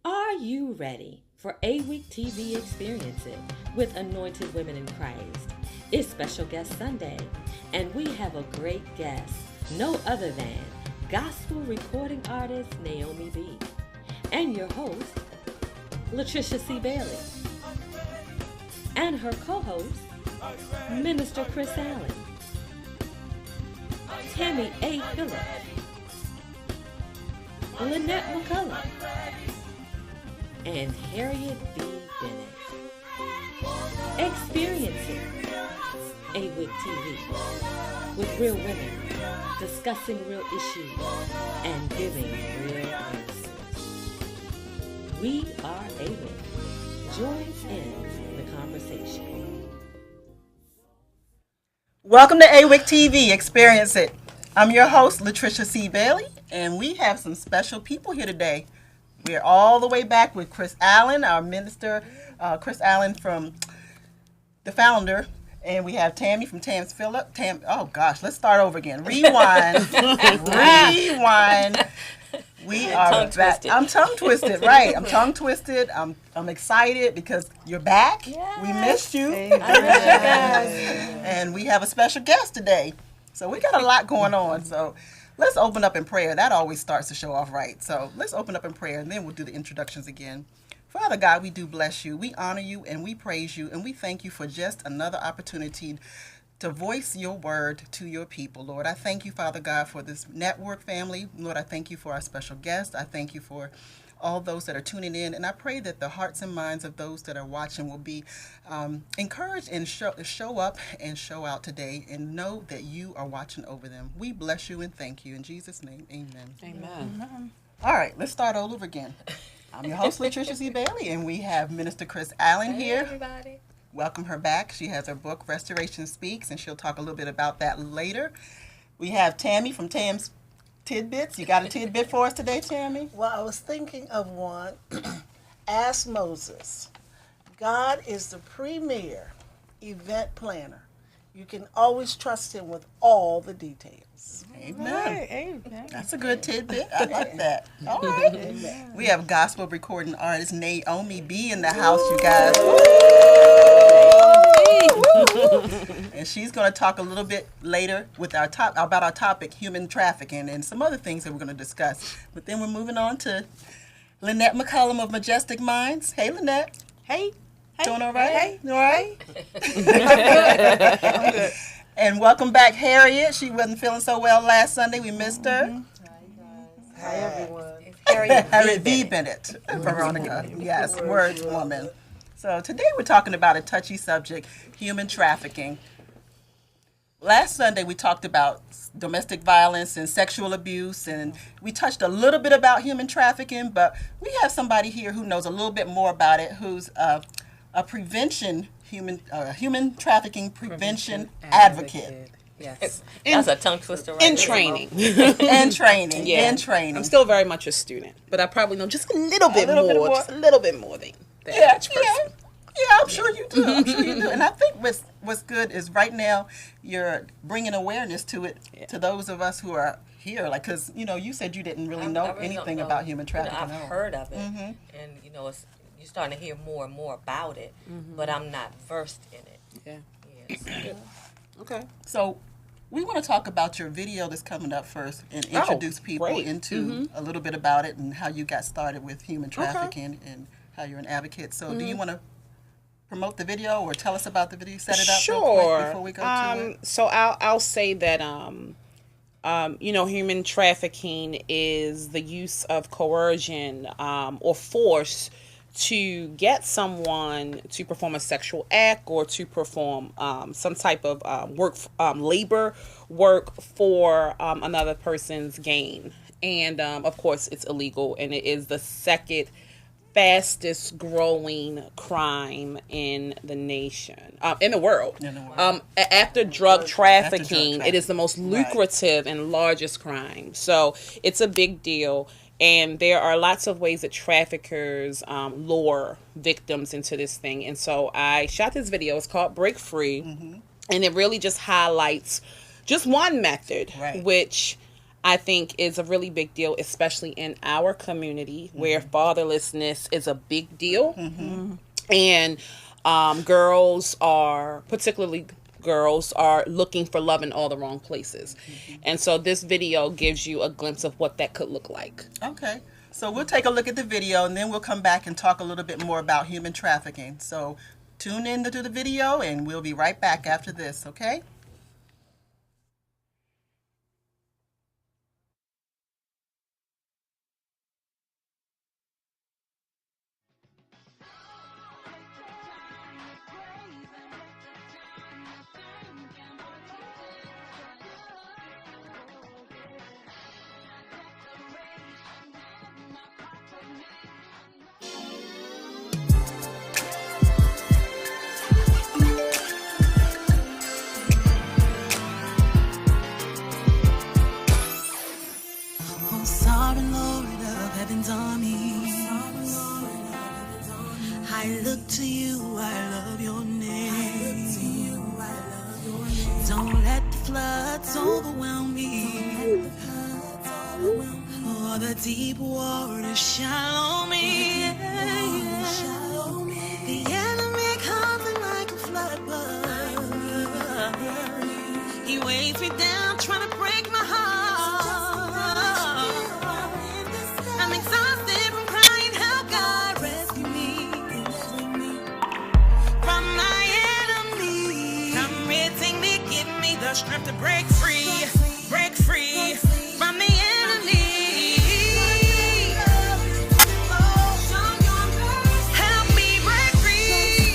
Are you ready for AWIC TV Experiences with Anointed Women in Christ? It's Special Guest Sunday, and we have a great guest, no other than gospel recording artist Naomi B. and your host, Latricia C. Bailey, and her co-host, Minister Chris Allen, Tammy A. Phillips, Lynette McCullough, and Harriet B. Bennett. Experiencing AWIC TV with real women, discussing real issues, and giving real answers. We are AWIC. Join in the conversation. Welcome to AWIC TV, Experience It. I'm your host, Latricia C. Bailey, and we have some special people here today. We're all the way back with Chris Allen, our minister, Chris Allen from the founder, and we have Tammy from Tam's Phillip. Oh gosh, let's start over again. Rewind. Rewind. We are back. I'm tongue twisted, right? I'm tongue twisted. I'm excited because you're back. Yes. We missed you. And we have a special guest today. So we got a lot going on. So let's open up in prayer. That always starts the show off right. So let's open up in prayer, and then we'll do the introductions again. Father God, we do bless you. We honor you, and we praise you, and we thank you for just another opportunity to voice your word to your people, Lord. I thank you, Father God, for this network family. Lord, I thank you for our special guest. I thank you for all those that are tuning in, and I pray that the hearts and minds of those that are watching will be encouraged and show up and show out today and know that you are watching over them. We bless you and thank you. In Jesus' name, amen. Amen. All right, let's start all over again. I'm your host, Latricia C. Bailey, and we have Minister Chris Allen here. Hey, everybody. Welcome her back. She has her book, Restoration Speaks, and she'll talk a little bit about that later. We have Tammy from Tam's Tidbits. You got a tidbit for us today, Tammy? Well, I was thinking of one. Ask Moses. God is the premier event planner. You can always trust him with all the details. Amen. Right, amen. That's a good tidbit. I like that. All right. Amen. We have gospel recording artist Naomi B in the house, you guys. And she's going to talk a little bit later with about our topic, human trafficking, and some other things that we're going to discuss. But then we're moving on to Lynette McCullough of Majestic Minds. Hey, Lynette. Hey. Doing all right? Hey. You all right? I'm good. And welcome back, Harriet. She wasn't feeling so well last Sunday. We missed her. Hi, everyone. Harriet B. Bennett. Veronica. Yes, words woman. So today we're talking about a touchy subject, human trafficking. Last Sunday we talked about domestic violence and sexual abuse, and we touched a little bit about human trafficking, but we have somebody here who knows a little bit more about it, who's a human trafficking prevention advocate. Yes. That's a tongue twister right In there. training. In training. Yeah. In training. I'm still very much a student, but I probably know just a little bit little bit more. more. Just a little bit more than the Yeah, average person. I'm sure you do. And I think what's good is right now you're bringing awareness to it to those of us who are here. Like, because, you said you didn't really know anything about human trafficking. I've heard of it, and, you're starting to hear more and more about it, but I'm not versed in it. Yeah. Yes. Okay. So we want to talk about your video that's coming up first and introduce people great. into a little bit about it and how you got started with human trafficking and how you're an advocate. So do you want to promote the video or tell us about the video, set it up real quick before we go to it? So I'll say that human trafficking is the use of coercion or force to get someone to perform a sexual act or to perform some type of labor work for another person's gain. And of course, it's illegal, and it is the second fastest growing crime in the nation, in the world. After drug trafficking, it is the most lucrative and largest crime. So it's a big deal. And there are lots of ways that traffickers lure victims into this thing. And so I shot this video. It's called Break Free. And it really just highlights just one method, which I think is a really big deal, especially in our community where fatherlessness is a big deal. And girls are, particularly girls, are looking for love in all the wrong places. And so this video gives you a glimpse of what that could look like. Okay. So we'll take a look at the video and then we'll come back and talk a little bit more about human trafficking. So tune in to the video and we'll be right back after this, okay? Sovereign Lord of heaven's armies, I look to you, I love your name. Don't let the floods overwhelm me, or the deep waters shallow me. The enemy comes in like a flood, he weighs me down, trying to break my heart. I'm exhausted from crying, help God rescue me from my enemy. Come redeem me, give me the strength to break free from the enemy. Help me break free.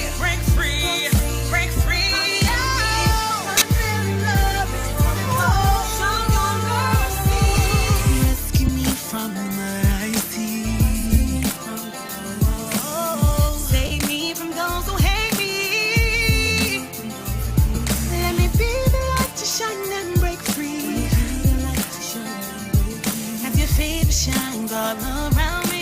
Rescue me from the mud I see. Save me from those who hate me. Let me be the light to shine and break free. Have your favor shine all around me.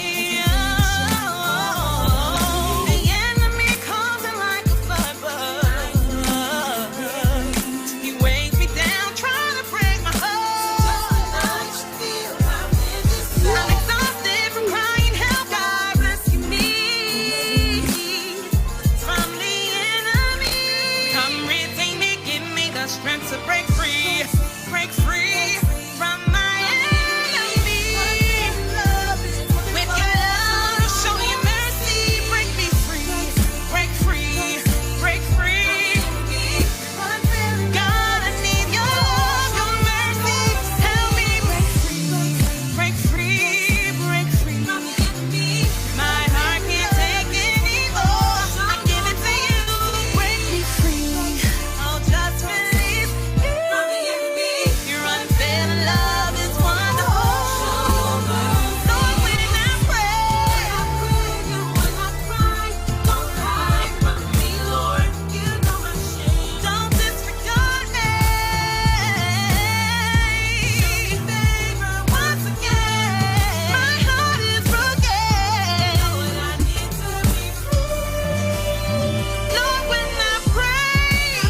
The enemy comes in like a flood. He weighs me down, trying to break my heart. I'm exhausted from crying, help God rescue me from the enemy. Come redeem me, give me the strength to break free from my enemy. With your love, show your mercy, break me free. God, I need your love, your mercy, help me break free from the enemy. My heart can't take anymore. I give it to you, break me free. Oh, just release me from the enemy. Your unfailing love is wonderful. Lord, when I pray, when I cry, don't hide from me, Lord. You know my shame. Don't disregard me. Favor once again. My heart is broken. Lord, I need to be free. Lord, when I pray,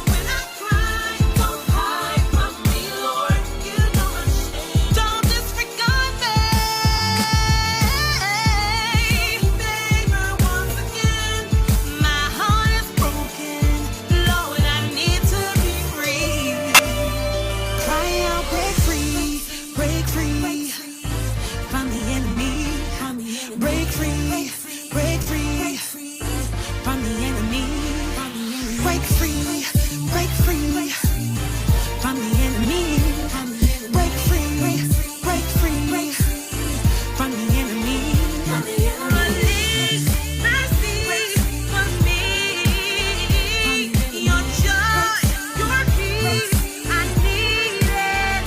when I cry, don't hide from me, Lord. You know my shame. Don't disregard me. Favor once again. My heart is broken. Lord, I need to be free. Cry out, break free from the enemy. Break free from the enemy. Break free from the enemy. Break free from the enemy. Release mercy for me. Your joy, your peace, I need it.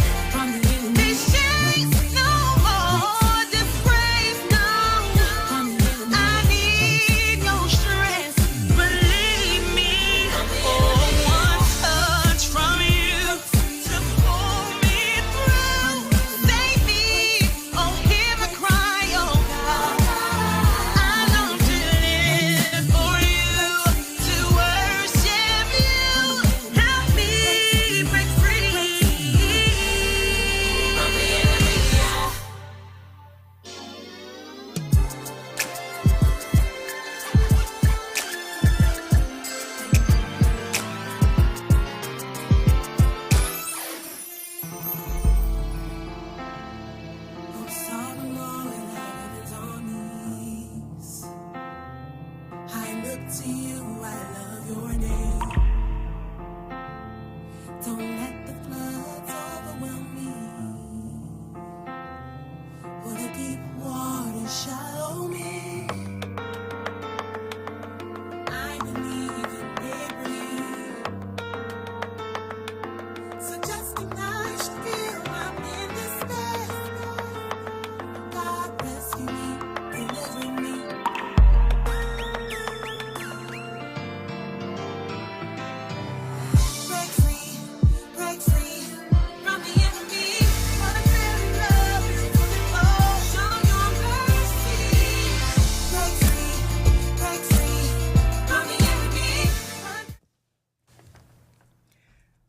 These chains no more, disgrace no.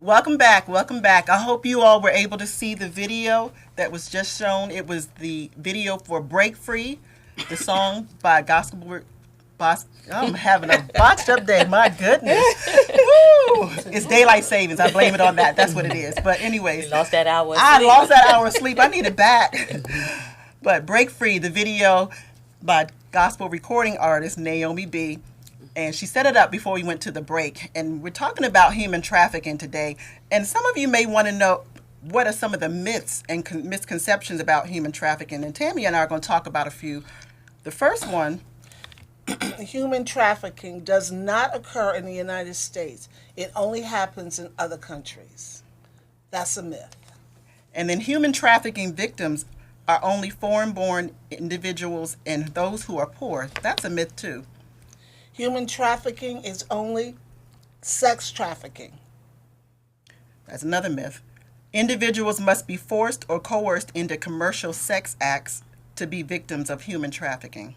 Welcome back. Welcome back. I hope you all were able to see the video that was just shown. It was the video for Break Free, the song by Gospel. I'm having a botched up day. My goodness. Woo! It's daylight savings. I blame it on that. That's what it is. But anyways. You lost that hour of I sleep. lost that hour of sleep. I need it back. But Break Free, the video by gospel recording artist Naomi B. And she set it up before we went to the break. And we're talking about human trafficking today. And some of you may want to know what are some of the myths and misconceptions about human trafficking. And Tammy and I are going to talk about a few. The first one. Human trafficking does not occur in the United States. It only happens in other countries. That's a myth. And then human trafficking victims are only foreign-born individuals and those who are poor. That's a myth too. Human trafficking is only sex trafficking. That's another myth. Individuals must be forced or coerced into commercial sex acts to be victims of human trafficking.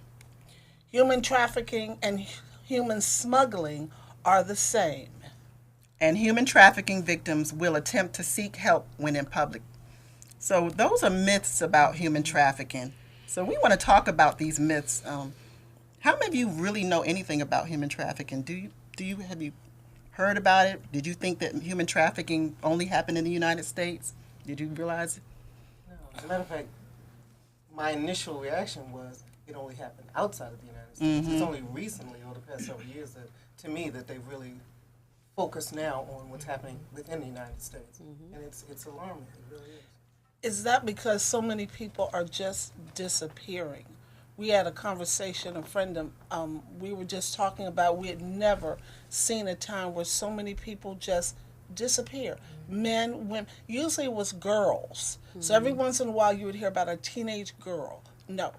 Human trafficking and human smuggling are the same. And human trafficking victims will attempt to seek help when in public. So those are myths about human trafficking. So we want to talk about these myths. How many of you really know anything about human trafficking? Have you heard about it? Did you think that human trafficking only happened in the United States? Did you realize it? No, as a matter of fact, my initial reaction was it only happened outside of the United States. It's only recently, over the past several years, that to me that they've really focused now on what's happening within the United States, and it's alarming. It really is. Is that because so many people are just disappearing? We had a conversation, a friend of, we were just talking about we had never seen a time where so many people just disappear. Men, women, usually it was girls. So every once in a while you would hear about a teenage girl. No,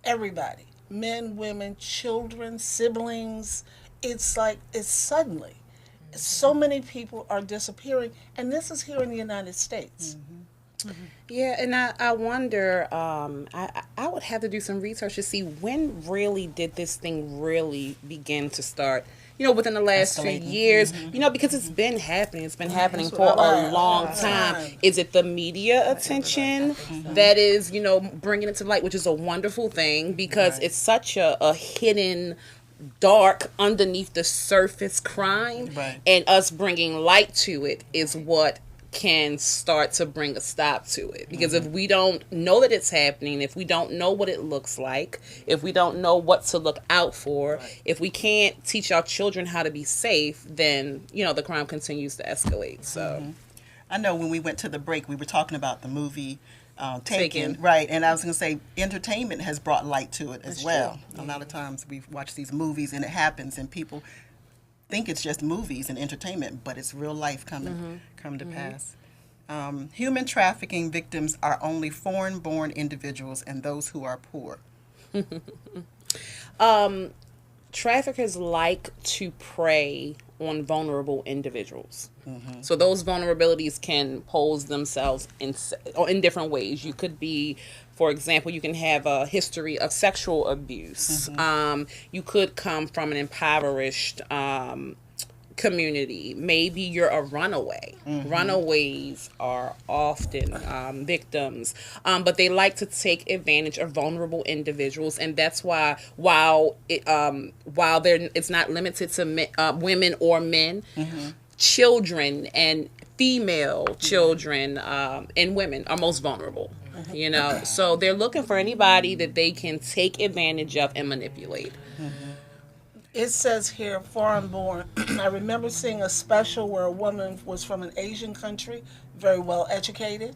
everybody. Men, women, children, siblings. It's like, it's suddenly. So many people are disappearing, and this is here in the United States. Yeah, and I wonder, I would have to do some research to see when really did this thing really begin to start, within the last few years, because it's been happening. It's been happening for a long time. Is it the media attention that is, bringing it to light, which is a wonderful thing because it's such a hidden, dark, underneath the surface crime, and us bringing light to it is what can start to bring a stop to it. Because if we don't know that it's happening, if we don't know what it looks like, if we don't know what to look out for, if we can't teach our children how to be safe, then, the crime continues to escalate. So I know when we went to the break, we were talking about the movie Taken, Taken. right? And I was going to say entertainment has brought light to it as well. A lot of times we watch these movies and it happens and people think it's just movies and entertainment, but it's real life come to pass. Human trafficking victims are only foreign-born individuals and those who are poor. Traffickers like to prey on vulnerable individuals. So those vulnerabilities can pose themselves in different ways. You could be, for example, you can have a history of sexual abuse. You could come from an impoverished community. Maybe you're a runaway. Runaways are often victims, but they like to take advantage of vulnerable individuals, and that's why while it's not limited to women or men, children and female children and women are most vulnerable. So they're looking for anybody that they can take advantage of and manipulate. It says here, foreign born. I remember seeing a special where a woman was from an Asian country, very well educated.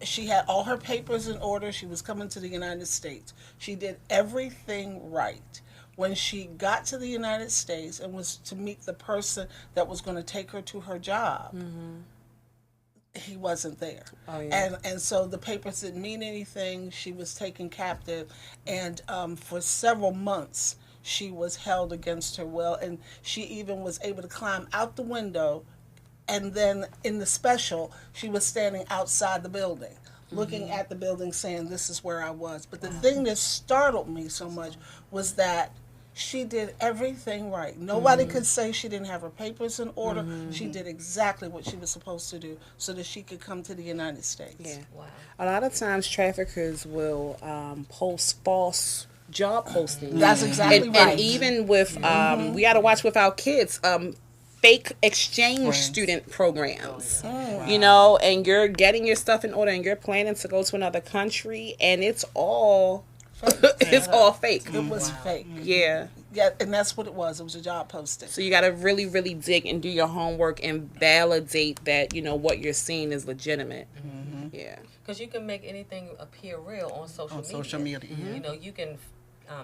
She had all her papers in order. She was coming to the United States. She did everything right. When she got to the United States and was to meet the person that was going to take her to her job, he wasn't there. And so the papers didn't mean anything. She was taken captive. And for several months, she was held against her will, and she even was able to climb out the window, and then in the special, she was standing outside the building, looking at the building saying, this is where I was. But the thing that startled me so much was that She did everything right. Nobody could say she didn't have her papers in order. She did exactly what she was supposed to do so that she could come to the United States. Yeah. Wow. A lot of times traffickers will post false job postings. That's exactly right. And even with, we got to watch with our kids, fake exchange student programs. You know, and you're getting your stuff in order and you're planning to go to another country and it's all it's all fake. It was fake. Yeah. Yeah, and that's what it was. It was a job posting. So you got to really, really dig and do your homework and validate that, you know, what you're seeing is legitimate. Yeah. Because you can make anything appear real on social media. Social media. You know, you can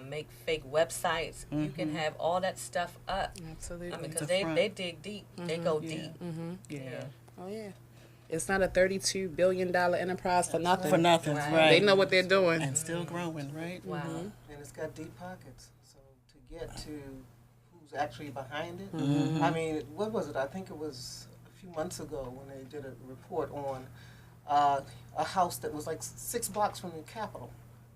make fake websites. You can have all that stuff up. Absolutely. I mean, because The front. they dig deep. They go deep. Yeah. Oh, yeah. It's not a $32 billion enterprise for nothing. For nothing, Right. right. They know what they're doing. And still growing, right? Wow. And it's got deep pockets. So to get to who's actually behind it, I mean, what was it? I think it was a few months ago when they did a report on a house that was like 6 blocks from the Capitol.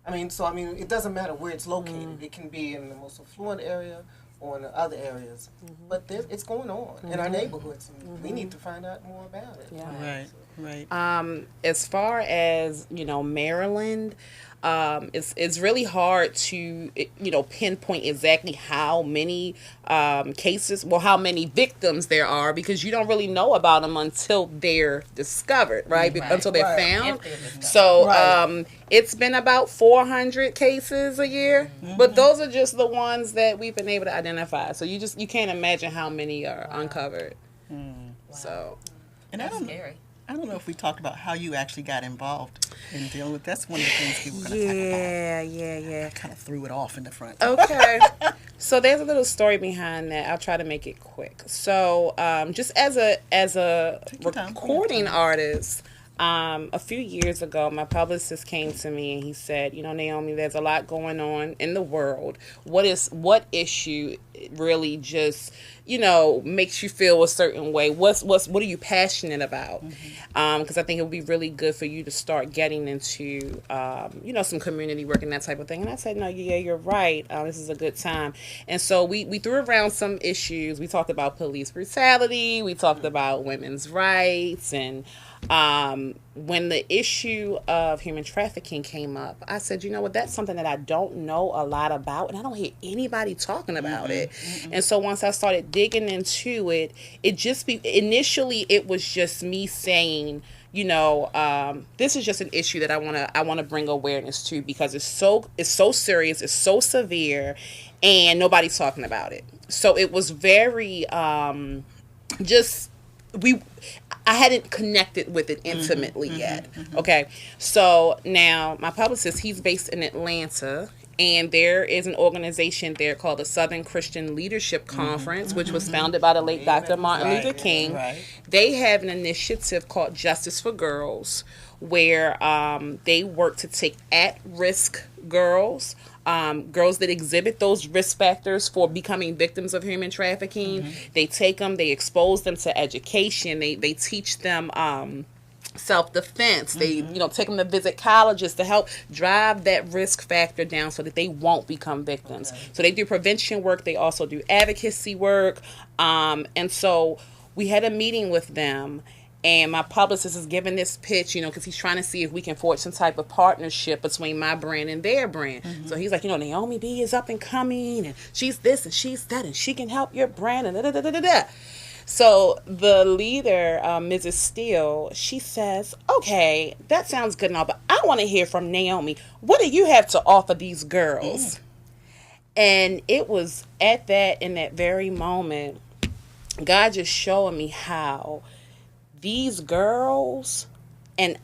I mean, it doesn't matter where it's located. It can be in the most affluent area or in the other areas. But it's going on in our neighborhoods, and we need to find out more about it. Yeah. Right. As far as, you know, Maryland, it's really hard to, you know, pinpoint exactly how many cases, well, how many victims there are, because you don't really know about them until they're discovered, right? Until they're found. If they're discovered. So it's been about 400 cases a year, but those are just the ones that we've been able to identify. So you can't imagine how many are uncovered. So And That's scary. I don't know if we talked about how you actually got involved in dealing with. That's one of the things we were going to talk about. yeah. Kind of threw it off in the front. Okay. So there's a little story behind that. I'll try to make it quick. So just as a Take your time. recording artist, a few years ago, my publicist came to me and he said, you know, Naomi, there's a lot going on in the world. What issue really just, you know, makes you feel a certain way? What are you passionate about? Because I think it would be really good for you to start getting into, you know, some community work and that type of thing. And I said, no, yeah, you're right. This is a good time. And so we threw around some issues. We talked about police brutality. We talked about women's rights. And when the issue of human trafficking came up, I said, you know what, that's something that I don't know a lot about, and I don't hear anybody talking about it. And so once I started digging into it, initially it was just me saying, you know, this is just an issue that I want to bring awareness to, because it's so serious, it's so severe, and nobody's talking about it. So it was very I hadn't connected with it intimately yet. Okay. So now my publicist, he's based in Atlanta, and there is an organization there called the Southern Christian Leadership Conference, which was founded by the late Dr. Martin Luther King. Right. They have an initiative called Justice for Girls, where they work to take at-risk girls, girls that exhibit those risk factors for becoming victims of human trafficking. They take them, they expose them to education, they teach them self-defense. They, you know, take them to visit colleges to help drive that risk factor down so that they won't become victims. So they do prevention work. They also do advocacy work. And so we had a meeting with them, and my publicist is giving this pitch, you know, because he's trying to see if we can forge some type of partnership between my brand and their brand. So he's like, you know, Naomi B is up and coming, and she's this and she's that, and she can help your brand, and da-da-da-da-da. So the leader, Mrs. Steele, she says, okay, that sounds good and all, but I want to hear from Naomi. What do you have to offer these girls? And it was in that very moment, God just showing me how these girls and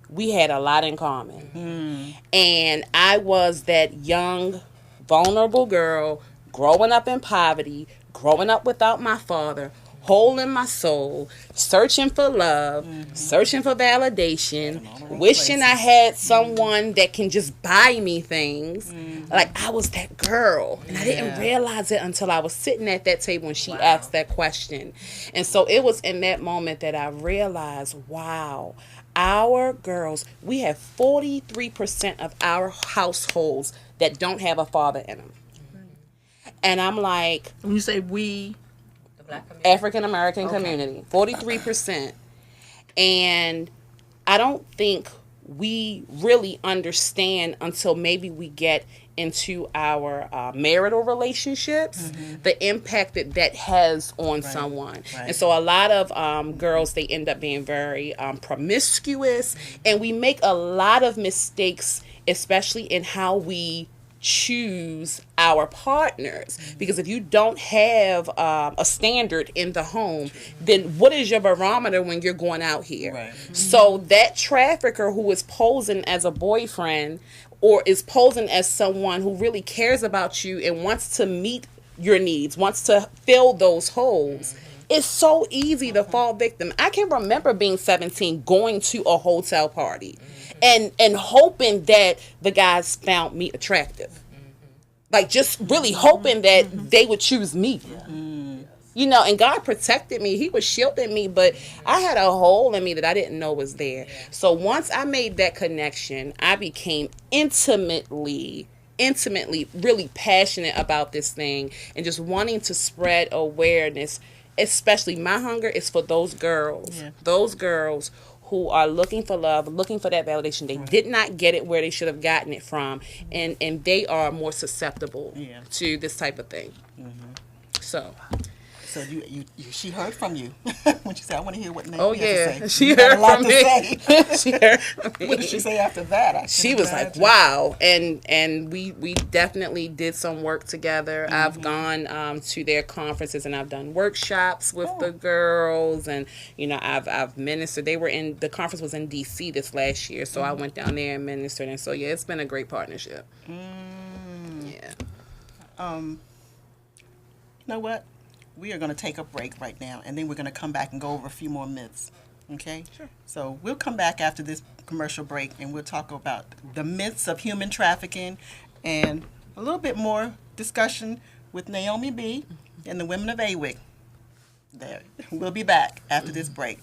we had a lot in common. And I was that young, vulnerable girl growing up in poverty, growing up without my father, holding my soul, searching for love, searching for validation, wishing I had someone that can just buy me things. Like, I was that girl. And I didn't realize it until I was sitting at that table and she asked that question. And so it was in that moment that I realized, wow, our girls, we have 43% of our households that don't have a father in them. And I'm like, When you say we, The black community. African American community, 43%. And I don't think we really understand until maybe we get into our marital relationships, the impact that has on someone. Right. And so a lot of girls, they end up being very promiscuous, and we make a lot of mistakes, especially in how we choose our partners, because if you don't have a standard in the home, then what is your barometer when you're going out here? Right. So that trafficker who is posing as a boyfriend or is posing as someone who really cares about you and wants to meet your needs, wants to fill those holes, it's so easy to fall victim. I can remember being 17, going to a hotel party and hoping that the guys found me attractive. Like, just really hoping that they would choose me. You know, and God protected me. He was shielding me, but I had a hole in me that I didn't know was there. So once I made that connection, I became intimately really passionate about this thing and just wanting to spread awareness. Especially my hunger is for those girls. Those girls who are looking for love, looking for that validation. They did not get it where they should have gotten it from, and they are more susceptible to this type of thing. So she heard from you when she said, "I want to hear what Naomi Oh has to yeah, say." she You had heard a lot from to me. say. She heard from me. What did she say after that? I She can was like, imagine. wow. And we definitely did some work together. I've gone to their conferences and I've done workshops with the girls, and you know, I've ministered. The conference was in DC this last year, so I went down there and ministered, and so yeah, it's been a great partnership. Yeah. You know what? We are going to take a break right now, and then we're going to come back and go over a few more myths. Okay? Sure. So we'll come back after this commercial break, and we'll talk about the myths of human trafficking and a little bit more discussion with Naomi B. and the women of AWIC. There. We'll be back after this break.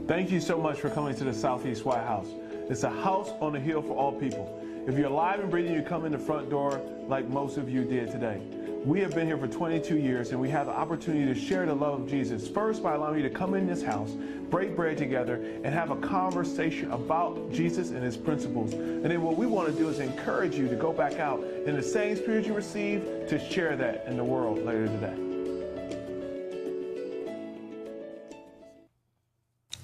Thank you so much for coming to the Southeast White House. It's a house on a hill for all people. If you're alive and breathing, you come in the front door like most of you did today. We have been here for 22 years, and we have the opportunity to share the love of Jesus, first by allowing you to come in this house, break bread together, and have a conversation about Jesus and his principles. And then what we want to do is encourage you to go back out in the same spirit you received to share that in the world later today.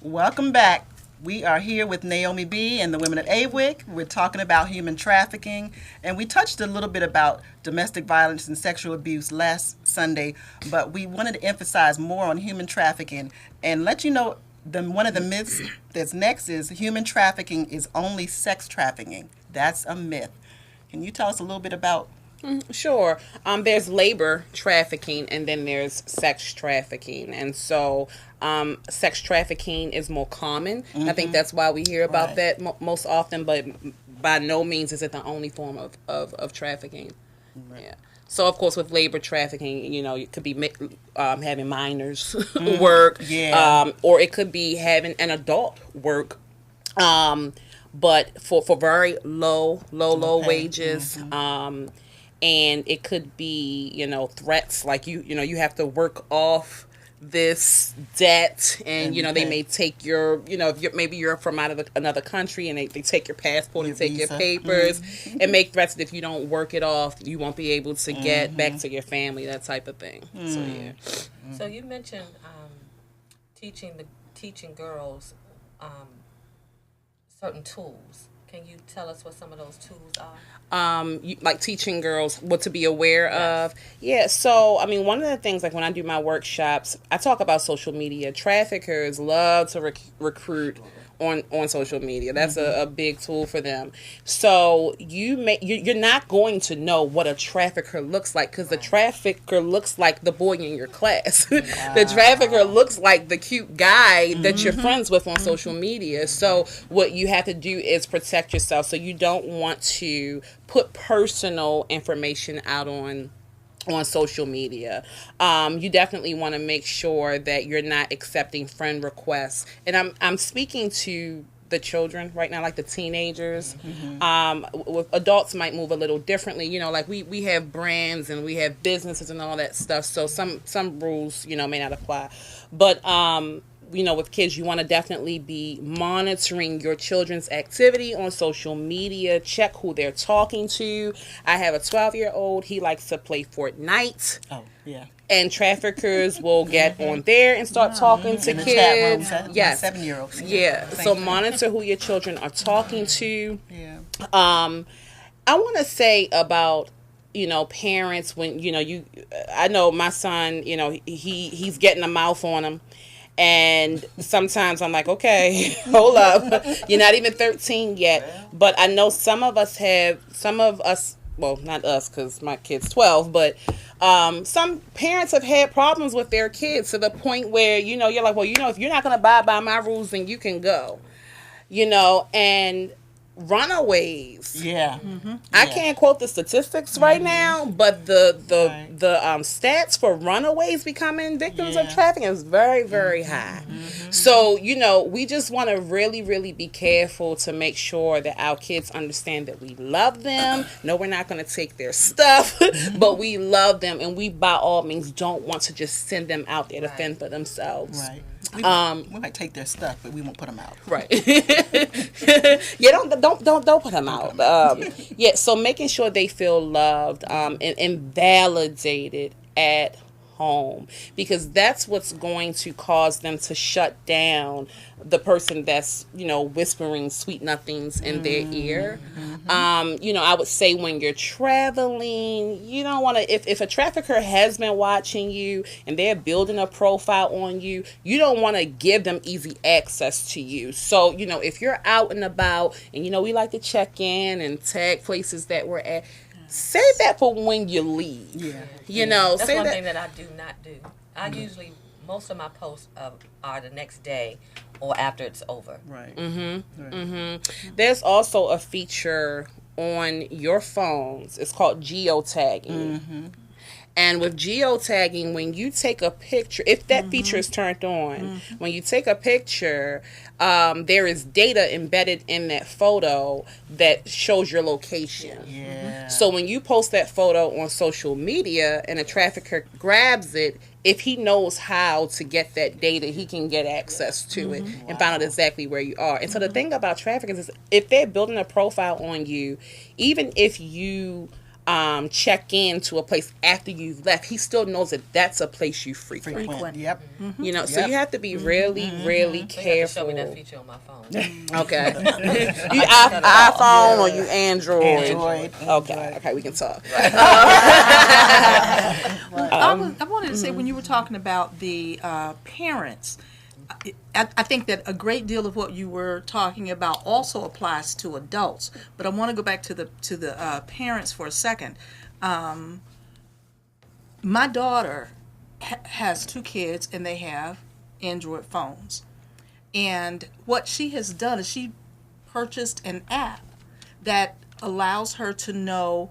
Welcome back. We are here with Naomi B. and the women of AWIC. We're talking about human trafficking, and we touched a little bit about domestic violence and sexual abuse last Sunday, but we wanted to emphasize more on human trafficking and let you know one of the myths that's next is human trafficking is only sex trafficking. That's a myth. Can you tell us a little bit about? Sure. There's labor trafficking, and then there's sex trafficking. And so sex trafficking is more common. I think that's why we hear about that most often, but by no means is it the only form of trafficking. Yeah. So, of course, with labor trafficking, you know, it could be having minors work, or it could be having an adult work, but for very low wages. And it could be, you know, threats like you have to work off this debt, and you know they may take your, you know, if maybe you're from out of another country, and they take your passport and take your papers and make threats that if you don't work it off, you won't be able to get back to your family, that type of thing. So yeah. So you mentioned teaching girls certain tools. Can you tell us what some of those tools are? Like teaching girls what to be aware of. Yeah, so, I mean, one of the things, like when I do my workshops, I talk about social media. Traffickers love to recruit on social media. That's a big tool for them. So you're not going to know what a trafficker looks like, because the trafficker looks like the boy in your class. The trafficker looks like the cute guy that you're friends with on social media. So what you have to do is protect yourself. So you don't want to put personal information out on social media. You definitely want to make sure that you're not accepting friend requests. And I'm speaking to the children right now, like the teenagers. With adults might move a little differently. You know, like we have brands and we have businesses and all that stuff. So some rules, you know, may not apply. But you know, with kids, you want to definitely be monitoring your children's activity on social media. Check who they're talking to. I have a 12-year-old. He likes to play Fortnite. Oh, yeah. And traffickers will get on there and start talking to In the kids. chat room, Yes. 7-year-old. Yeah. So monitor who your children are talking to. Yeah. I want to say about, you know, parents when, you know, I know my son, you know, he's getting a mouth on him. And sometimes I'm like, okay, hold up. You're not even 13 yet. But I know some of us, well, not us because my kid's 12, but some parents have had problems with their kids to the point where, you know, you're like, well, you know, if you're not going to abide by my rules, then you can go. You know, and runaways. Yeah. I can't quote the statistics right now, but the stats for runaways becoming victims of trafficking is very, very high. So, you know, we just want to really, really be careful to make sure that our kids understand that we love them. No, we're not going to take their stuff, but we love them, and we by all means don't want to just send them out there to fend for themselves. Right. We might take their stuff, but we won't put them out. Right. Yeah, don't put them out. Yeah, so making sure they feel loved and validated at home, because that's what's going to cause them to shut down the person that's, you know, whispering sweet nothings in their ear. You know, I would say when you're traveling, you don't want to, if a trafficker has been watching you and they're building a profile on you, you don't want to give them easy access to you. So, you know, if you're out and about and, you know, we like to check in and tag places that we're at, save that for when you leave. Yeah. You know, That's one thing that I do not do. I usually, most of my posts are the next day or after it's over. Right. There's also a feature on your phones. It's called geotagging. And with geotagging, when you take a picture, if that feature is turned on, when you take a picture, there is data embedded in that photo that shows your location. Yeah. So when you post that photo on social media and a trafficker grabs it, if he knows how to get that data, he can get access to it and find out exactly where you are. And so the thing about traffickers is if they're building a profile on you, even if you check in to a place after you've left, he still knows that that's a place you frequent. Yep. You know, so you have to be really, really careful. Show me that feature on my phone. Okay. You iPhone or you Android? Android. Okay, we can talk. I wanted to say, when you were talking about the parents, I think that a great deal of what you were talking about also applies to adults. But I want to go back to the parents for a second. My daughter has 2 kids, and they have Android phones. And what she has done is she purchased an app that allows her to know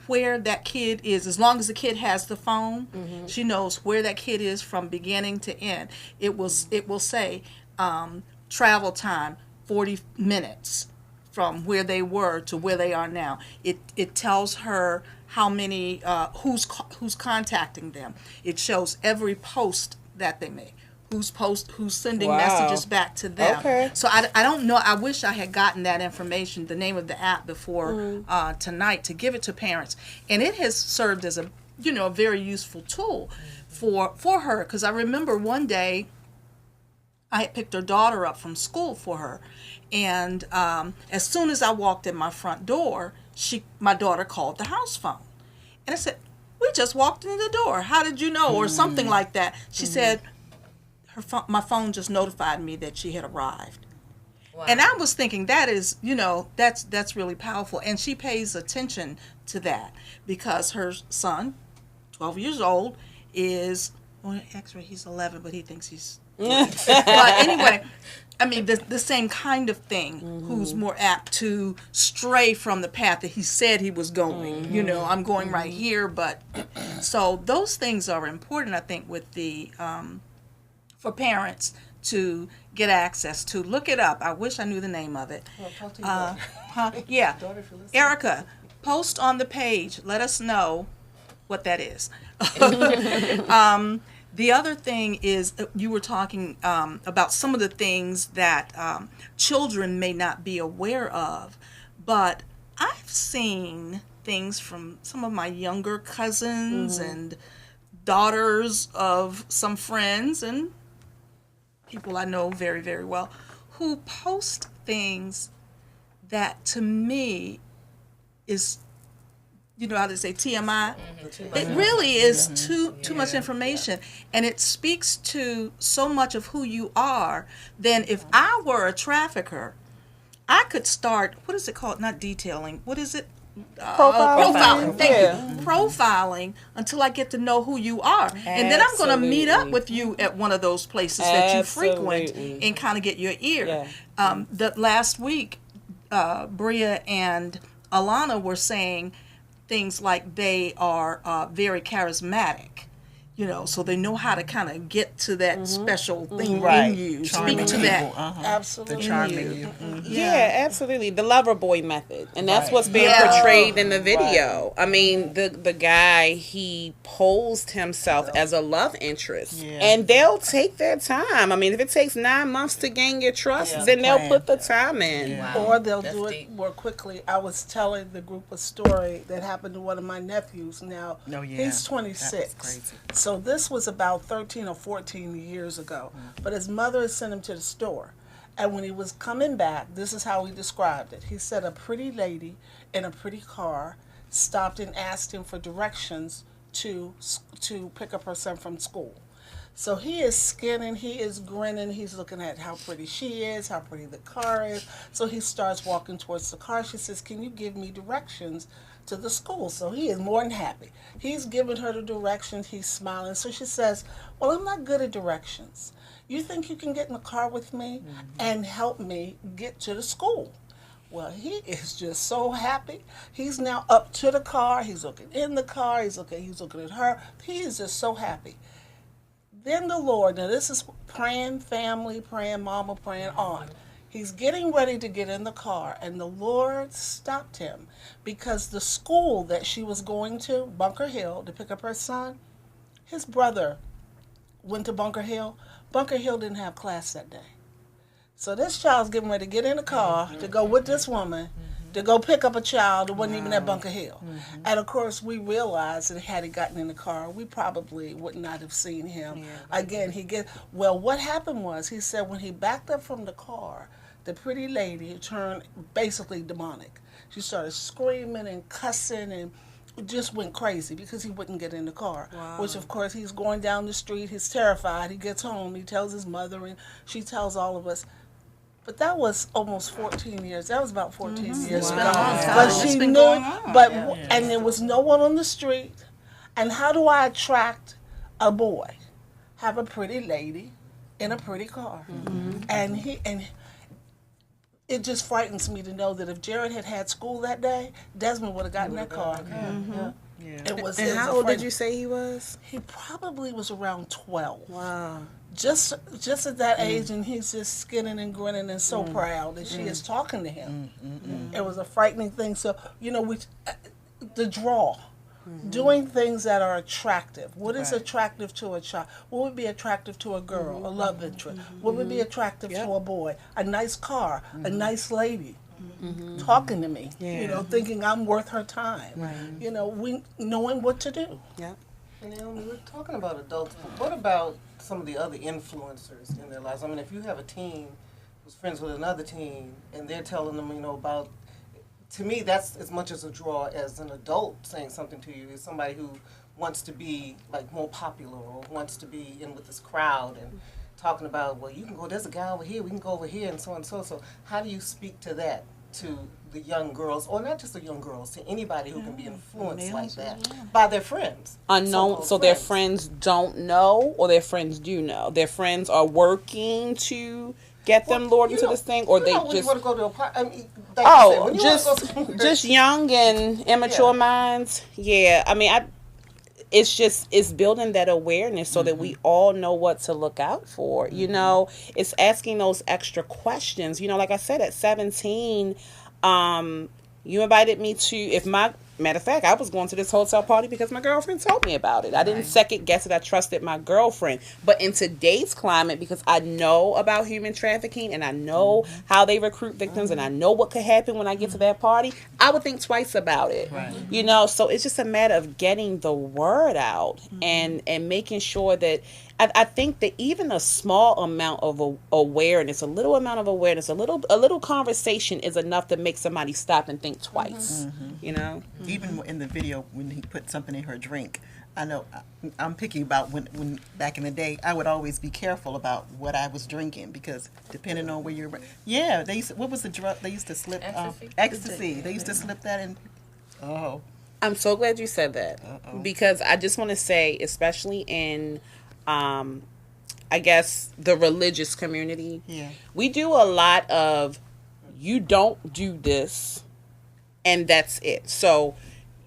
where that kid is. As long as the kid has the phone, she knows where that kid is from beginning to end. It will say travel time 40 minutes from where they were to where they are now. It tells her how many who's contacting them. It shows every post that they make. Who's sending messages back to them. Okay. So I don't know. I wish I had gotten that information, the name of the app, before tonight to give it to parents. And it has served as a very useful tool for her. Because I remember one day I had picked her daughter up from school for her. And as soon as I walked in my front door, my daughter called the house phone. And I said, "We just walked in the door. How did you know?" Or something like that. She said, my phone just notified me that she had arrived. Wow. And I was thinking that is, that's really powerful. And she pays attention to that because her son, 12 years old, actually he's 11, but he thinks he's... But anyway, I mean, the same kind of thing, who's more apt to stray from the path that he said he was going. I'm going right here, but... So those things are important, I think, with the... for parents to get access to. Look it up. I wish I knew the name of it. Well, talk to your daughter. Yeah. Daughter, if you're listening. Erica, post on the page. Let us know what that is. The other thing is you were talking about some of the things that children may not be aware of, but I've seen things from some of my younger cousins and daughters of some friends and people I know very, very well who post things that to me is, you know how they say TMI? It really is too much information, and it speaks to so much of who you are. Then if I were a trafficker, I could start, what is it called? Not detailing. What is it? Profiling. Thank you. Profiling until I get to know who you are. And then I'm going to meet up with you at one of those places that you frequent and kind of get your ear. The last week, Bria and Alana were saying things like they are very charismatic. You know, so they know how to kind of get to that special thing in you. Charming Speak to that. people. Absolutely. The charming you. Yeah, absolutely. The lover boy method. And that's what's being portrayed in the video. I mean, the guy, he posed himself as a love interest. And they'll take their time. I mean, if it takes 9 months to gain your trust, then they'll put the time in. Or they'll do it more quickly. I was telling the group a story that happened to one of my nephews. Now, he's 26. That's crazy. So this was about 13 or 14 years ago. But his mother had sent him to the store. And when he was coming back, this is how he described it. He said a pretty lady in a pretty car stopped and asked him for directions to pick up her son from school. So he is skinning, he is grinning, he's looking at how pretty she is, how pretty the car is. So he starts walking towards the car. She says, "Can you give me directions to the school?" So he is more than happy. He's giving her the directions, he's smiling. So she says, "Well, I'm not good at directions. You think you can get in the car with me and help me get to the school?" Well, he is just so happy. He's now up to the car, he's looking in the car, he's looking at her. He is just so happy. Then the Lord, now this is praying family, praying mama, praying aunt. He's getting ready to get in the car, and the Lord stopped him because the school that she was going to, Bunker Hill, to pick up her son, his brother went to Bunker Hill. Bunker Hill didn't have class that day. So this child's getting ready to get in the car to go with this woman to go pick up a child that wasn't even at Bunker Hill. And of course, we realized that had he gotten in the car, we probably would not have seen him. Again, what happened was, he said when he backed up from the car, the pretty lady turned basically demonic. She started screaming and cussing and just went crazy because he wouldn't get in the car. Which, of course, he's going down the street. He's terrified. He gets home. He tells his mother, and she tells all of us. But that was almost 14 years. That was about 14 years ago. But she knew, and there was no one on the street. And how do I attract a boy? Have a pretty lady in a pretty car. And it just frightens me to know that if Jared had had school that day, Desmond would have gotten that car. And how old did you say he was? He probably was around 12. Wow. Just at that age, and he's just skinning and grinning and so proud that she is talking to him. It was a frightening thing. So, the draw. Doing things that are attractive. What is attractive to a child? What would be attractive to a girl, a love interest? What would be attractive to a boy? A nice car, a nice lady. Talking to me, thinking I'm worth her time. We knowing what to do. And Naomi, we're talking about adults, but what about some of the other influencers in their lives? I mean, if you have a teen who's friends with another teen and they're telling them, about, to me, that's as much as a draw as an adult saying something to you. Is somebody who wants to be like more popular or wants to be in with this crowd and talking about, well, you can go, there's a guy over here, we can go over here, and so on and so. So how do you speak to that, to the young girls, or not just the young girls, to anybody who can be influenced like that by their friends? Unknown, so their friends don't know, or their friends do know? Their friends are working to get them lured into this thing, or they just... You want to go to a party, I mean, like just young and immature minds. Yeah, I mean, it's building that awareness so that we all know what to look out for. You know, it's asking those extra questions. You know, like I said, at 17, you invited me to, matter of fact, I was going to this hotel party because my girlfriend told me about it. I didn't second guess it. I trusted my girlfriend. But in today's climate, because I know about human trafficking and I know how they recruit victims and I know what could happen when I get to that party, I would think twice about it. Right. You know, so it's just a matter of getting the word out and making sure that I think that even a small amount of awareness, a little amount of awareness, a little conversation is enough to make somebody stop and think twice. You know, even in the video when he put something in her drink, I know I'm picky about when back in the day I would always be careful about what I was drinking because depending on where you're, they used to, what was the drug they used to slip ecstasy. They used to slip that in. Oh, I'm so glad you said that because I just want to say, especially in I guess the religious community, we do a lot of you don't do this and that's it. So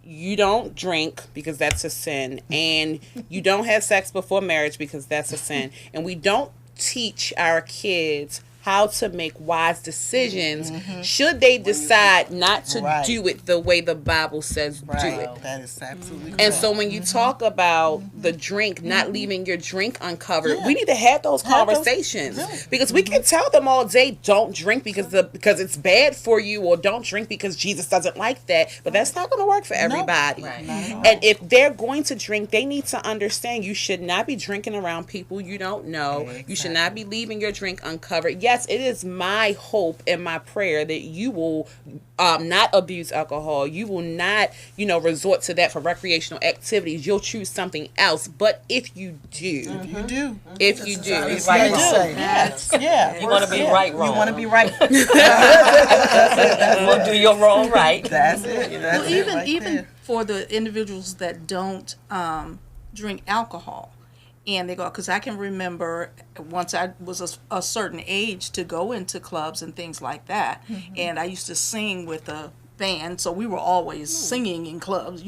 you don't drink because that's a sin, and you don't have sex before marriage because that's a sin, and we don't teach our kids how to make wise decisions should they decide not to do it the way the Bible says do it. That is absolutely And correct. so when you talk about the drink, not leaving your drink uncovered, we need to have those conversations because we can tell them all day, don't drink because it's bad for you, or don't drink because Jesus doesn't like that. But that's not going to work for everybody. And if they're going to drink, they need to understand you should not be drinking around people you don't know. Exactly. You should not be leaving your drink uncovered. Yes, it is my hope and my prayer that you will not abuse alcohol. You will not, resort to that for recreational activities. You'll choose something else. But if you do, it's right, wrong. Yeah. You want to be right, wrong. You want to be right. We'll do your wrong right. That's it. That's Well, even for the individuals that don't drink alcohol, and they go, because I can remember once I was a certain age to go into clubs and things like that, and I used to sing with a band, so we were always singing in clubs,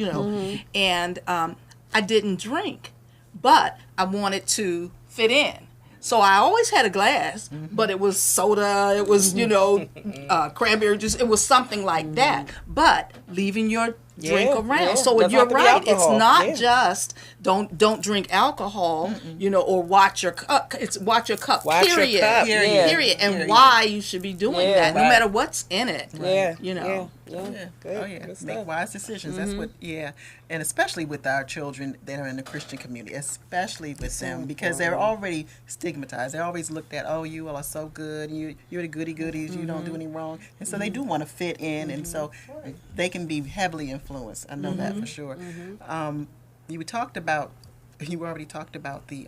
and I didn't drink, but I wanted to fit in. So I always had a glass, but it was soda, it was, cranberry juice, it was something like that. But leaving your drink around. So Doesn't you're have to be right. It's alcohol. not just don't drink alcohol, or watch your cup. It's watch your cup. Watch your period. cup, Period. And why you should be doing that, no matter what's in it. Good. Make wise decisions. That's what. And especially with our children that are in the Christian community, especially with them, because they're already stigmatized. They're always looked at. Oh, you all are so good. You're the goody goodies. You don't do any wrong. And so they do want to fit in, and so they can be heavily influenced. I know that for sure. You already talked about the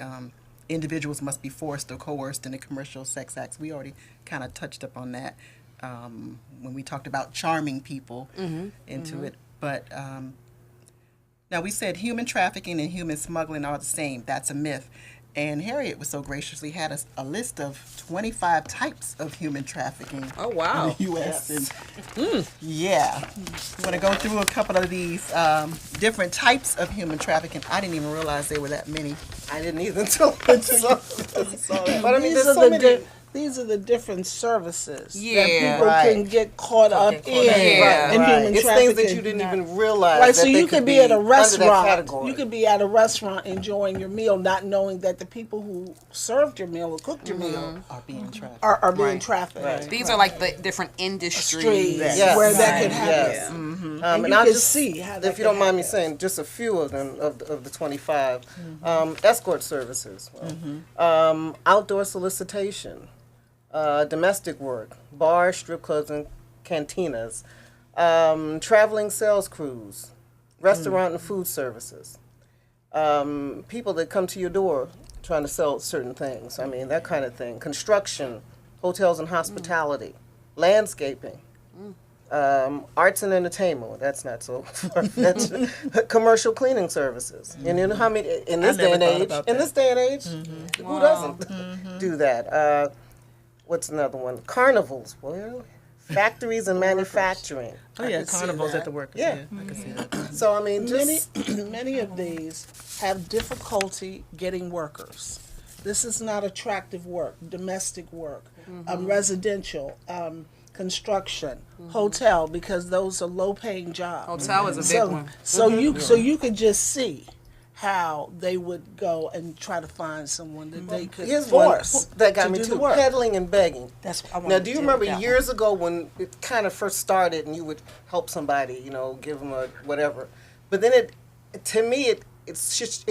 individuals must be forced or coerced in the commercial sex acts. We already kind of touched up on that when we talked about charming people into it. But now we said human trafficking and human smuggling are the same. That's a myth. And Harriet was so graciously had us a list of 25 types of human trafficking. Oh, wow. In the U.S. Yes. You want to go through a couple of these different types of human trafficking? I didn't even realize there were that many. I didn't either until I saw that. But I mean, there's so many. These are the different services that Yeah, people can get caught up in Yeah, in human It's trafficking. things that you didn't even realize. Right, that so they you could be at a under that restaurant. category. You could be at a restaurant enjoying your meal, not knowing that the people who served your meal or cooked your meal Are being trafficked. are being trafficked. Right. These are like the different industries. Streets Yes. where that Right. could happen. Yes. And And you I'll can just see how that if you don't could mind me happen. saying, just a few of them of the 25. Escort services, outdoor solicitation, domestic work, bars, strip clubs, and cantinas, traveling sales crews, restaurant and food services, people that come to your door trying to sell certain things. I mean, that kind of thing. Construction, hotels and hospitality, landscaping. Arts and entertainment. Well, that's not so far-fetched. Commercial cleaning services. And you know how many in this day and age? In this day and age, who doesn't do that? What's another one? Carnivals. Well, factories and manufacturing. Oh yeah, can see carnivals that. at the workers. Yeah. I can see that. So I mean, Many, just many of these have difficulty getting workers. This is not attractive work, domestic work, residential, construction, hotel, because those are low-paying jobs. Hotel is a big So, one. so you could just see how they would go and try to find someone that they could here's force one that got to me do too: the work. peddling and begging. That's what I want Now, to do you deal remember with that years ago when it kind of first started, and you would help somebody, give them a whatever, but then to me, it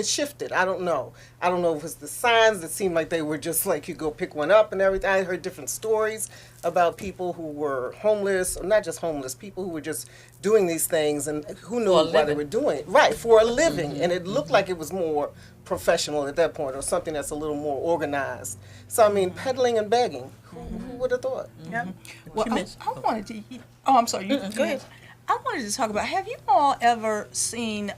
shifted. I don't know. I don't know if it's the signs that seemed like they were just like you go pick one up and everything. I heard different stories about people who were homeless, or not just homeless, people who were just doing these things and who knew why they were doing it. Right, for a living. And it looked like it was more professional at that point, or something that's a little more organized. So, I mean, peddling and begging. Who would have thought? Well, I wanted to. Oh, I'm sorry. You go ahead. I wanted to talk about. Have you all ever seen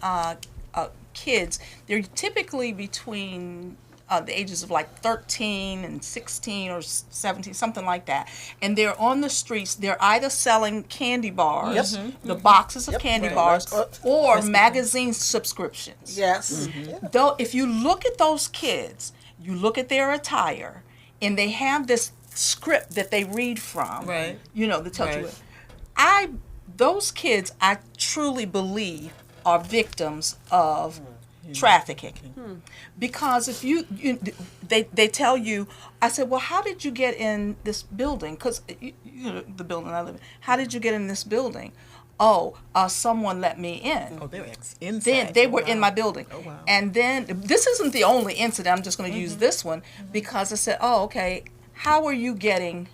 kids? They're typically between the ages of like 13 and 16 or 17, something like that. And they're on the streets. They're either selling candy bars, the boxes of candy bars, or magazine subscriptions. Yes. Though, if you look at those kids, you look at their attire, and they have this script that they read from. Right. That tells you. Those kids, I truly believe, are victims of trafficking. Because if they tell you, I said, well, how did you get in this building? Because the building I live in. How did you get in this building? Oh, someone let me in. Oh, they were inside. Then they were in my building. Oh, wow. And then, this isn't the only incident, I'm just going to use this one, because I said, oh, okay, how are you getting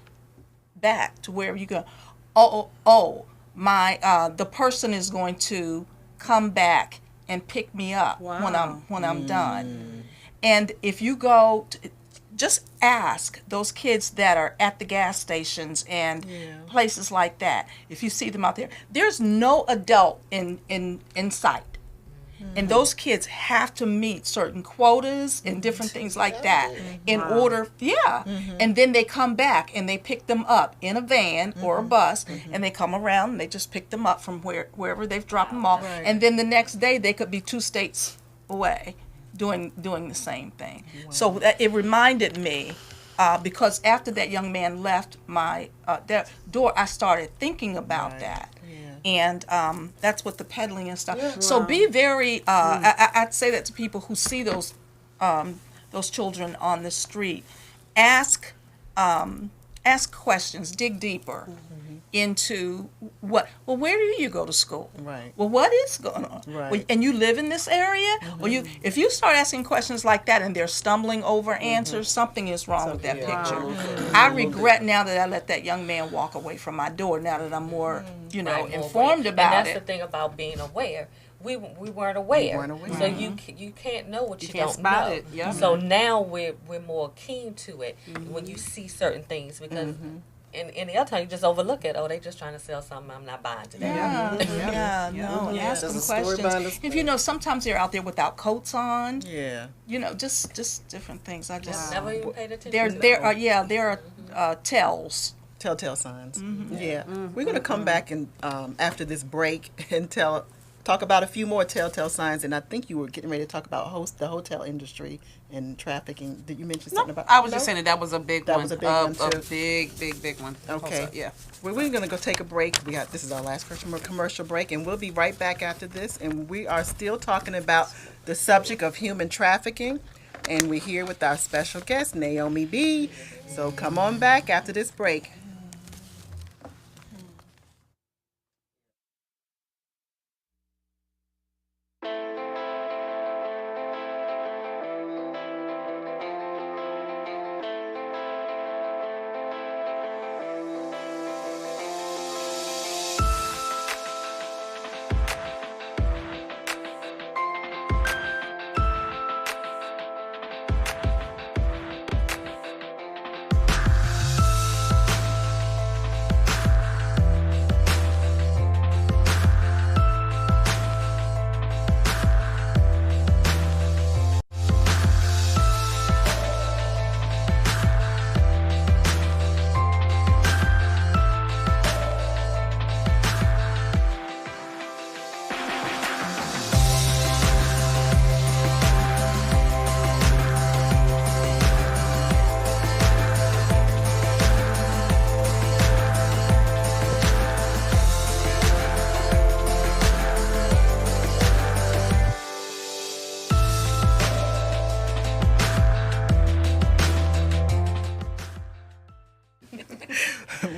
back to wherever you go? The person is going to come back and pick me up when I'm done. And if you go, just ask those kids that are at the gas stations and places like that. If you see them out there, there's no adult in sight. And those kids have to meet certain quotas and different things like that in order, and then they come back and they pick them up in a van or a bus, and they come around and they just pick them up from wherever they've dropped them off. And then the next day they could be 2 states away doing the same thing. So it reminded me, because after that young man left my door, I started thinking about that. And that's what the peddling and stuff. So be very. I'd say that to people who see those children on the street. Ask questions. Dig deeper into what. Well, where do you go to school? Right. Well, what is going on? Right. Well, and you live in this area? Well, if you start asking questions like that and they're stumbling over answers, something is wrong with that picture. I regret now that I let that young man walk away from my door. Now that I'm more, informed about and that's it. the thing about being aware. We weren't aware. So you can't know what you can't don't spot know. it, yeah. So now we're more keen to it when you see certain things, because in the other time you just overlook it. Oh, they just trying to sell something. I'm not buying today. Ask them There's a story behind questions. this If sometimes they're out there without coats on. Yeah. Just different things. I just Never even paid attention. there are tells. Telltale signs. Yeah. We're going to come back and after this break and talk about a few more telltale signs, and I think you were getting ready to talk about the hotel industry and trafficking. Did you mention something about? I was just saying that was a big one. That was a big one too. A big one. Okay. Yeah. We're going to go take a break. This is our last commercial break, and we'll be right back after this. And we are still talking about the subject of human trafficking, and we're here with our special guest, Naomi B. So come on back after this break.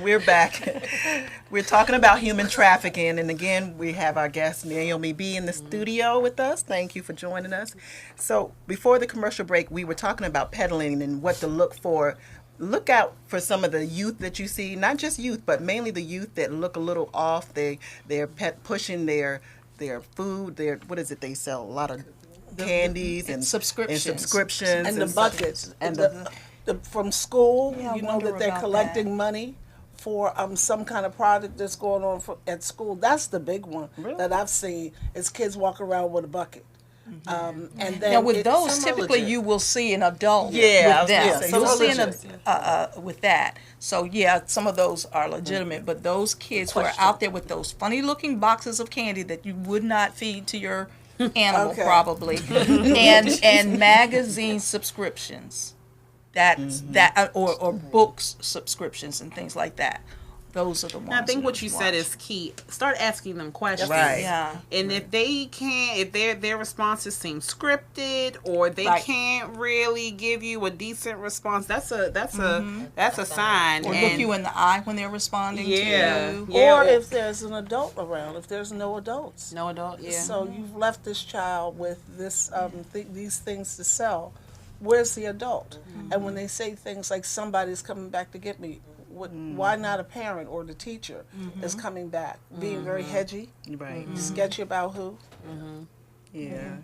We're back. We're talking about human trafficking, and again, we have our guest Naomi B in the studio with us. Thank you for joining us. So, before the commercial break, we were talking about peddling and what to look for. Look out for some of the youth that you see, not just youth, but mainly the youth that look a little off. They're pushing their food. What is it they sell? A lot of candies and subscriptions and the buckets and the from school. Yeah, I you know wonder that they're about collecting that. money for at project that's going on at school. That's the big one that I've seen. Is kids walk around with a bucket. And then Now with those, some are typically legit. you will see an adult Yeah, I with was gonna them. say, You'll some are see legit. with that. So yeah, some of those are legitimate, but those kids who are out there with those funny looking boxes of candy that you would not feed to your animal Okay. probably, and magazine subscriptions, or books subscriptions and things like that. Those are the ones. I think that what you said watch. is key. Start asking them questions. Right. Yeah. And if they can't, if their responses seem scripted or they Right. can't really give you a decent response, that's a sign. Or and look you in the eye when they're responding Yeah. to you. Yeah. or if there's an adult around, if there's no adults. no adult. Yeah. So you've left this child with this these things to sell. Where's the adult? And when they say things like somebody's coming back to get me, why not a parent or the teacher is coming back? Being very hedgy, Right. sketchy about who. Yeah.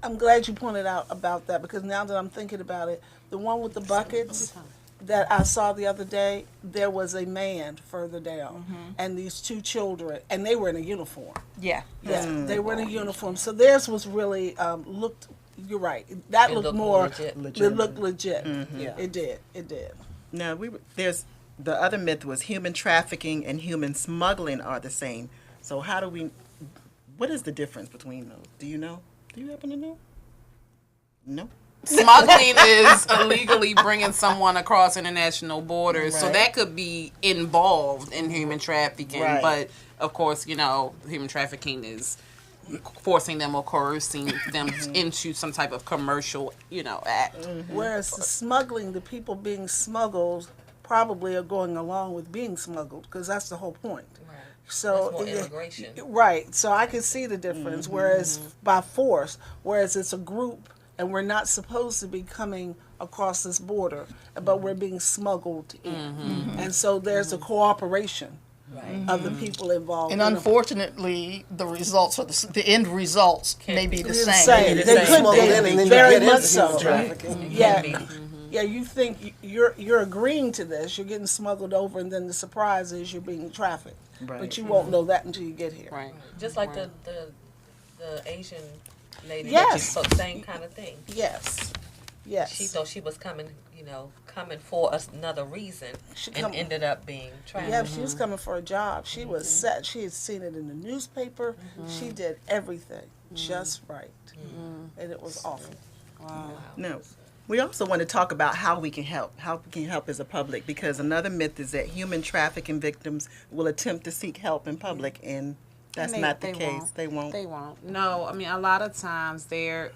I'm glad you pointed out about that, because now that I'm thinking about it, the one with the buckets that I saw the other day, there was a man further down and these two children, and they were in a uniform. Yeah. Yeah, they were in a uniform. So theirs was really looked. You're right. That looked looked more legit. It looked legit. Yeah. It did. It did. No, there's the other myth was human trafficking and human smuggling are the same. So what is the difference between those? Do you know? Do you happen to know? No. Smuggling is illegally bringing someone across international borders, so Right. that could be involved in human trafficking. Right. But of course, human trafficking is forcing them or coercing them into some type of commercial, act. Whereas the smuggling, the people being smuggled probably are going along with being smuggled, because that's the whole point. So That's more immigration. Right. So I can see the difference. Whereas by force, whereas it's a group and we're not supposed to be coming across this border, but we're being smuggled in. And so there's a cooperation of the people involved. And in unfortunately, the results or the end results may be the It's the same. same. the They same. could Smuggled in and be then you very get much into so. human trafficking. Yeah. Yeah, you think you're agreeing to this, you're getting smuggled over, and then the surprise is you're being trafficked. Right. But you won't know that until you get here. Right. Just like the Asian lady, Yes. that same kind of thing. Yes. Yes. She thought she was coming for another reason, She and come- ended up being trafficked. Yeah, she was coming for a job. She was set. She had seen it in the newspaper. She did everything just right. And it was awful. No. We also want to talk about how we can help as a public, because another myth is that human trafficking victims will attempt to seek help in public, and that's not the case. They won't. They won't. No, I mean, a lot of times there,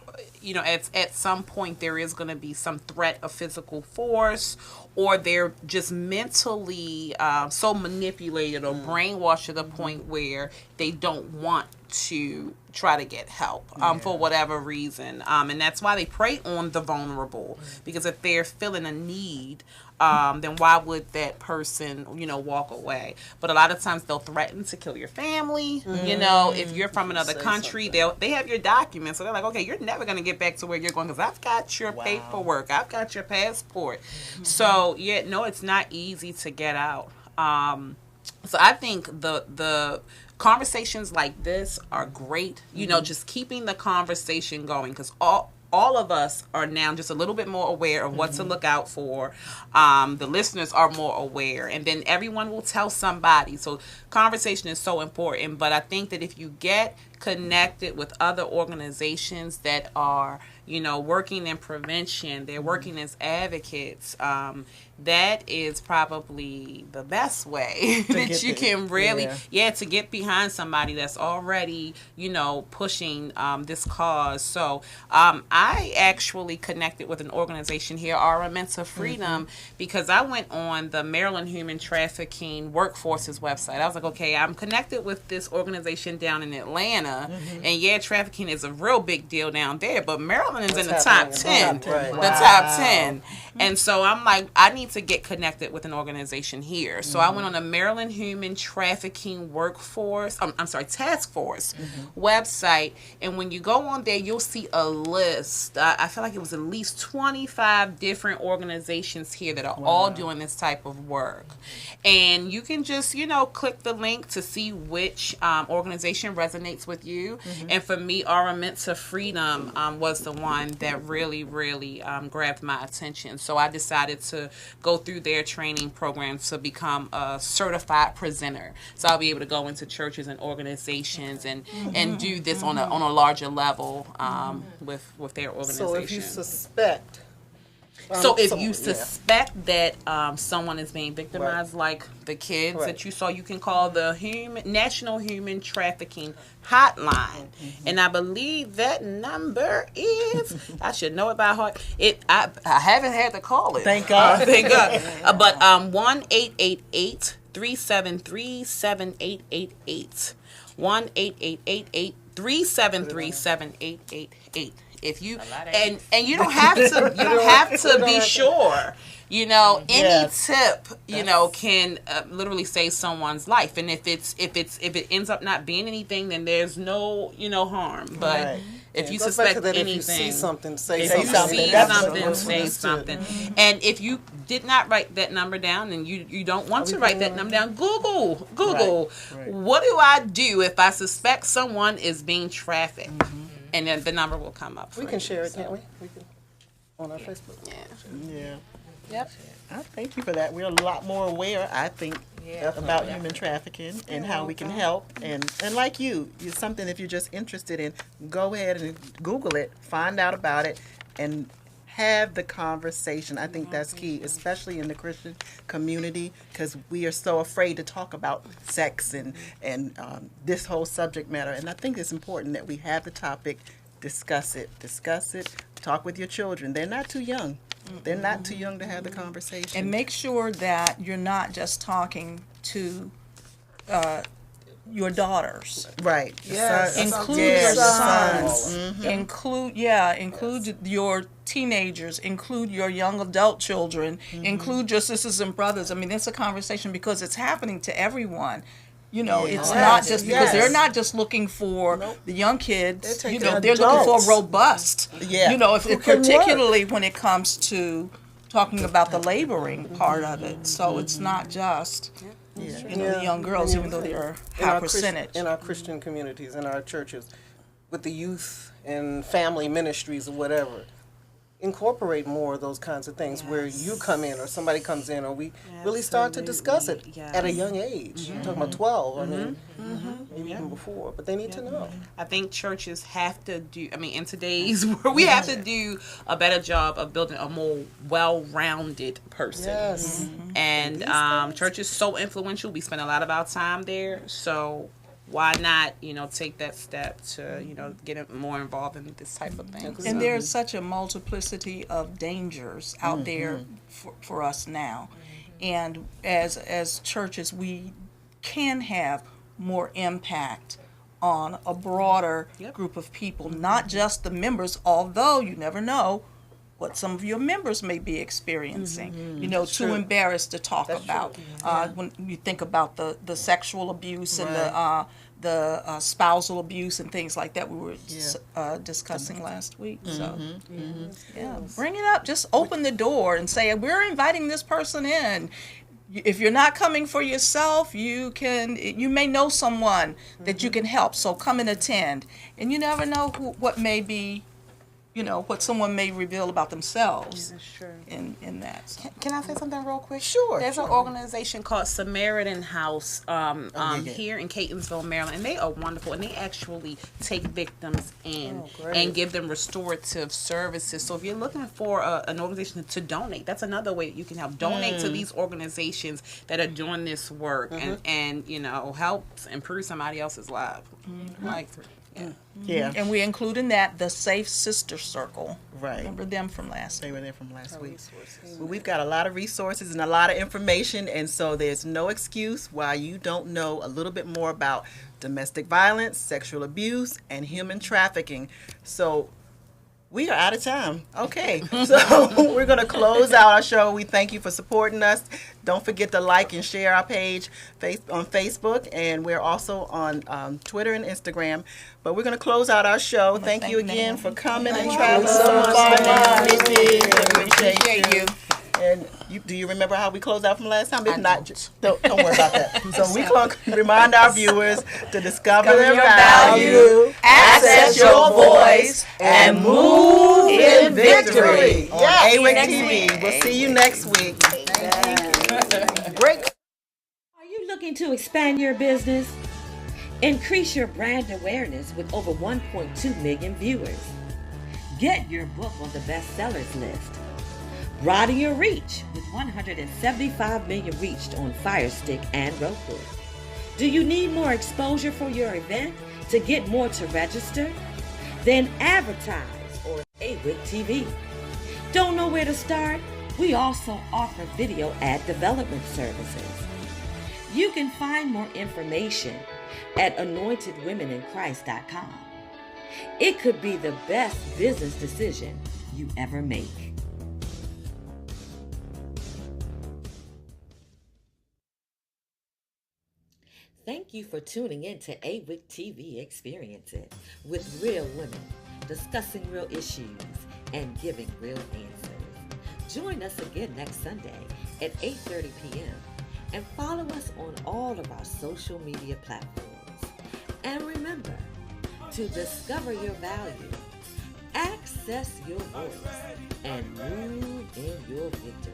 at some point there is going to be some threat of physical force, or they're just mentally so manipulated or brainwashed to the point where they don't want to try to get help for whatever reason. And that's why they prey on the vulnerable, because if they're feeling a need, then why would that person, walk away? But a lot of times they'll threaten to kill your family. If you're from another country, they have your documents. So they're like, okay, you're never going to get back to where you're going because I've got your paperwork. I've got your passport. So, it's not easy to get out. So I think the conversations like this are great. Just keeping the conversation going, because all of us are now just a little bit more aware of what to look out for. The listeners are more aware, and then everyone will tell somebody. So conversation is so important. But I think that if you get connected with other organizations that are, working in prevention, they're working as advocates, that is probably the best way that you can really, to get behind somebody that's already, pushing this cause. So I actually connected with an organization here, RMN to Freedom, because I went on the Maryland Human Trafficking Workforce's website. I was like, okay, I'm connected with this organization down in Atlanta, and trafficking is a real big deal down there, but Maryland is in the top 10. The top 10. And so I'm like, I need to get connected with an organization here. So I went on the Maryland Human Trafficking Task Force website, and when you go on there, you'll see a list. I feel like it was at least 25 different organizations here that are all doing this type of work. And you can just, click the link to see which organization resonates with you. And for me, Meant to Freedom was the one that really, really grabbed my attention. So I decided to go through their training program to become a certified presenter. So I'll be able to go into churches and organizations and do this on a larger level with their organization. So if you suspect that someone is being victimized, like the kids that you saw, you can call the National Human Trafficking Hotline. And I believe that number is, I should know it by heart. I haven't had to call it. Thank God. Thank God. But 1-888-373-7888. 1-888-373-7888. If you and you don't have to be sure. Any tip can literally save someone's life. And if it ends up not being anything, then there's no harm. But if you suspect anything, if you see something, say something. And if you did not write that number down, and you don't want to write that number down, Google. What do I do if I suspect someone is being trafficked? And then the number will come up. We can share it, can't we? We can on our Facebook. Yeah. Yep. Thank you for that. We're a lot more aware, I think, about human trafficking and how we can help. And like it's something, if you're just interested in, go ahead and Google it, find out about it, and have the conversation. I think that's key, especially in the Christian community, because we are so afraid to talk about sex and this whole subject matter. And I think it's important that we have the topic, discuss it, talk with your children. They're not too young. They're not too young to have the conversation. And make sure that you're not just talking to your daughters. Right. Yes. Include your sons. Include your teenagers. Include your young adult children. Include your sisters and brothers. I mean, it's a conversation because it's happening to everyone. It's not just because they're not just looking for the young kids. They're looking for robust. Particularly when it comes to talking about the laboring part of it. So it's not just the young girls, even though they're high percentage. In our Christian communities, in our churches, with the youth and family ministries or whatever, incorporate more of those kinds of things where you come in or somebody comes in or we really start to discuss it at a young age. You're talking about 12, maybe even before, but they need to know. I think churches have to do, in today's world, we have to do a better job of building a more well-rounded person. Yes. And church is so influential. We spend a lot of our time there, so why not, take that step to, get more involved in this type of thing. And there's such a multiplicity of dangers out there for us now. And as churches, we can have more impact on a broader group of people, not just the members, although you never know what some of your members may be experiencing, too embarrassed to talk about. When you think about the sexual abuse and the spousal abuse and things like that we were discussing last week. So, bring it up. Just open the door and say, we're inviting this person in. If you're not coming for yourself, you may know someone that you can help. So come and attend. And you never know what may be what someone may reveal about themselves That's true. in that. Can I say something real quick? Sure. There's an organization called Samaritan House yeah. here in Catonsville, Maryland, and they are wonderful. And they actually take victims in and give them restorative services. So if you're looking for an organization to donate, that's another way that you can help. Donate to these organizations that are doing this work and help improve somebody else's life. Like, Yeah. And we include in that the Safe Sister Circle. Right. Remember them from last They week. were there from last week. Well, we've got a lot of resources and a lot of information, and so there's no excuse why you don't know a little bit more about domestic violence, sexual abuse, and human trafficking. So we are out of time. Okay, so we're going to close out our show. We thank you for supporting us. Don't forget to like and share our page on Facebook, and we're also on Twitter and Instagram. But we're going to close out our show. Thank you again for coming and traveling so far. Appreciate you. And do you remember how we closed out from last time? If not, don't worry about that. So we remind our viewers to discover their value, access your voice, and move in victory on AWIC TV. We'll see you next week. Break. Are you looking to expand your business? Increase your brand awareness with over 1.2 million viewers. Get your book on the bestsellers list. Broaden your reach with 175 million reached on Fire Stick and Roku. Do you need more exposure for your event to get more to register? Then advertise on AWIC TV. Don't know where to start? We also offer video ad development services. You can find more information at anointedwomeninchrist.com. It could be the best business decision you ever make. Thank you for tuning in to AWIC TV Experience It with real women, discussing real issues and giving real answers. Join us again next Sunday at 8:30 p.m. and follow us on all of our social media platforms. And remember to discover your value, access your voice, and move in your victory.